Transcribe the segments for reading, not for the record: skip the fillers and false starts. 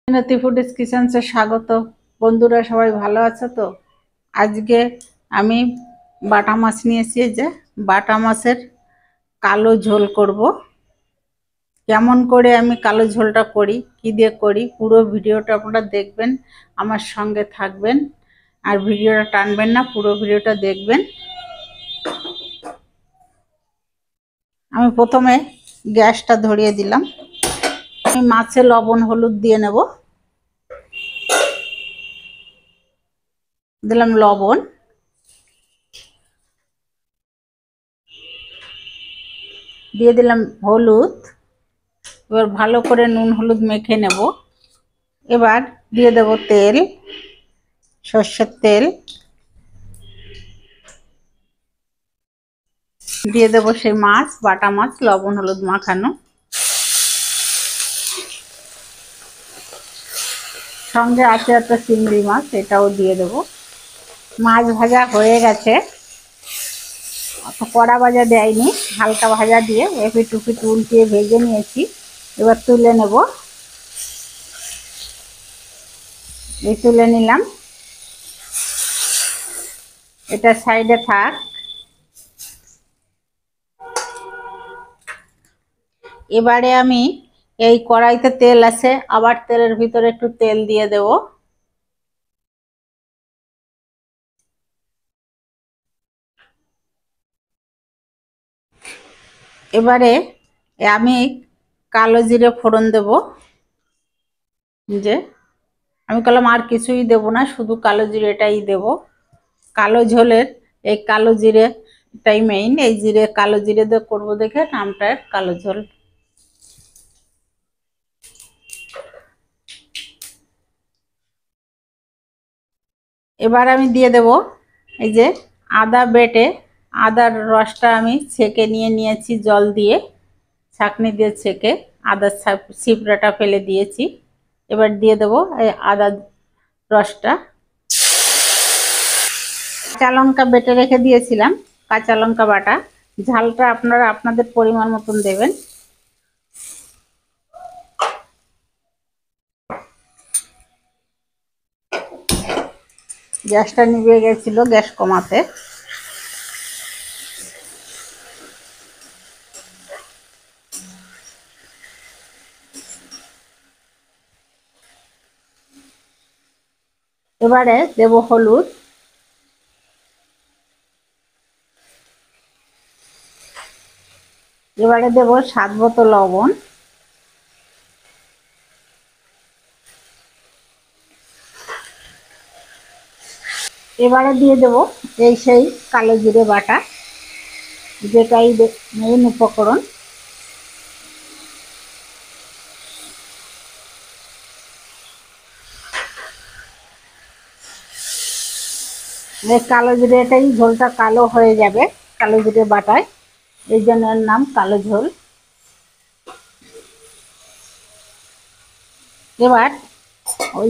মিনতি foodies কিচেন্সে স্বাগত। বন্ধুরা সবাই ভালো আছো তো? আজকে আমি বাটা মাছ নিয়েছি, যে বাটা মাছের কালো ঝোল করব। কেমন করে আমি কালো ঝোলটা করি, কি দিয়ে করি, পুরো ভিডিওটা আপনারা দেখবেন, আমার সঙ্গে থাকবেন আর ভিডিওটা টানবেন না, পুরো ভিডিওটা দেখবেন। আমি প্রথমে গ্যাসটা ধরিয়ে দিলাম। আমি মাছে লবণ হলুদ দিয়ে নেব। দিলাম লবণ, দিয়ে দিলাম হলুদ। এবার ভালো করে নুন হলুদ মেখে নেব। এবার দিয়ে দেব তেল, সর্ষের তেল। দিয়ে দেব সেই মাছ, বাটা মাছ লবণ হলুদ মাখানো। সঙ্গে আছে একটা চিংড়ি মাছ, এটাও দিয়ে দেব। মাছ ভাজা হয়ে গেছে, অত কড়া ভাজা দেয়নি, হালকা ভাজা দিয়ে এপিট উপিট উল্টিয়ে ভেজে নিয়েছি। এবার তুলে নেব। এই তুলে নিলাম, এটা সাইডে থাক। এবারে আমি এই কড়াইতে তেল আছে, আবার তেলের ভিতরে একটু তেল দিয়ে দেব। এবারে আমি কালো জিরে ফোড়ন দেব। যে আমি বললাম আর কিছুই দেব না, শুধু কালো জিরেটাই দেব। কালো ঝোলের এই কালো জিরেটাই মেইন। এই কালো জিরে দিয়ে করবো দেখে নামটা কালো ঝোল। এবার আমি দিয়ে দেব এই যে আদা বেটে, আদার রসটা আমি ছেঁকে নিয়েছি জল দিয়ে, ছাঁকনি দিয়ে ছেঁকে আদার ছিবড়াটা ফেলে দিয়েছি। এবার দিয়ে দেব এই আদা রসটা। কাঁচা লঙ্কা বেটে রেখে দিয়েছিলাম, কাঁচা লঙ্কা বাটা। ঝালটা আপনারা আপনাদের পরিমাণ মতন দেবেন। গ্যাসটা নিভে গেছিল, গ্যাস কমাতে। এবারে দেব হলুদ, এবারে দেব স্বাদ মতো লবণ, এবারে দিয়ে দেব এই সেই কালো জিরে বাটা, যেটাই মেইন উপকরণ। এই কালো জিরেটাই ঝোলটা কালো হয়ে যাবে, কালো জিরে বাটায়, এই জন্য এর নাম কালো ঝোল। এবার ওই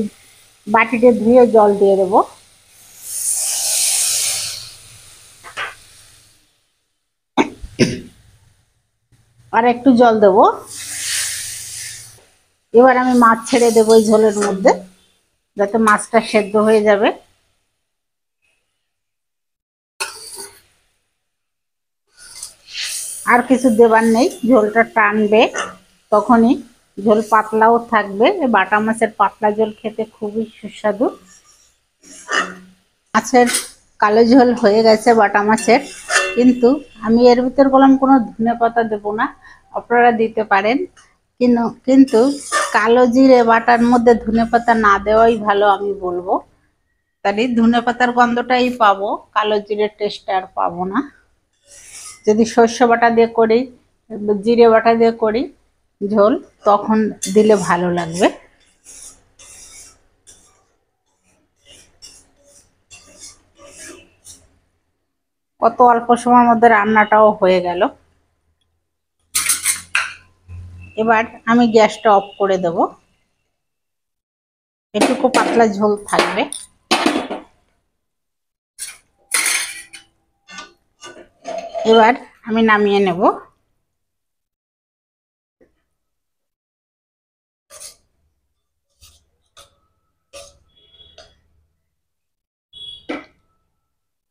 বাটিতে ধুয়ে জল দিয়ে দেবো। আর একটু জল দেব। এবার আমি মাছ ছেড়ে দেবো এই ঝোলের মধ্যে, যাতে মাছটা সেদ্ধ হয়ে যাবে। আর কিছু দেবার নেই, ঝোলটা টানবে তখনই, ঝোল পাতলাও থাকবে। বাটা মাছের পাতলা ঝোল খেতে খুবই সুস্বাদু। মাছের কালো ঝোল হয়ে গেছে বাটা মাছের, কিন্তু আমি এর ভিতর বললাম কোনো ধনেপাতা দেবো না, আপনারা দিতে পারেন। কিন্তু কালো জিরে বাটার মধ্যে ধনেপাতা না দেওয়াই ভালো আমি বলবো। তাহলে ধনেপাতার গন্ধটাই পাবো, কালো জিরের টেস্ট আর পাবো না। যদি সর্ষে বাটা দিয়ে করি, জিরে বাটা দিয়ে করি ঝোল, তখন দিলে ভালো লাগবে। কত অল্প সময়ের মধ্যে রান্নাটাও হয়ে গেল। এবার আমি গ্যাসটা অফ করে দেব, এটুকু পাতলা ঝোল থাকবে। এবার আমি নামিয়ে নেব।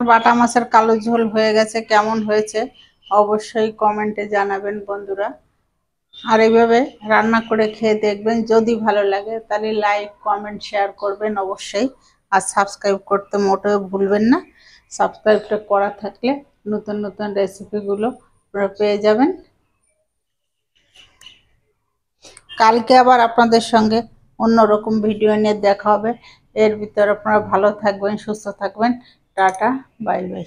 বাটা মাছের কালো ঝোল হয়ে গেছে, কেমন হয়েছে অবশ্যই কমেন্টে জানাবেন বন্ধুরা। আর এইভাবে রান্না করে খেয়ে দেখবেন, যদি ভালো লাগে তাহলে লাইক কমেন্ট শেয়ার করবেন অবশ্যই। আর সাবস্ক্রাইব করতে মোটেও ভুলবেন না। সাবস্ক্রাইবটা করা থাকলে নতুন নতুন রেসিপিগুলো আপনারা পেয়ে যাবেন। কালকে আবার আপনাদের সঙ্গে অন্যরকম ভিডিও নিয়ে দেখা হবে। এর ভিতর আপনারা ভালো থাকবেন, সুস্থ থাকবেন। Tata, bye bye.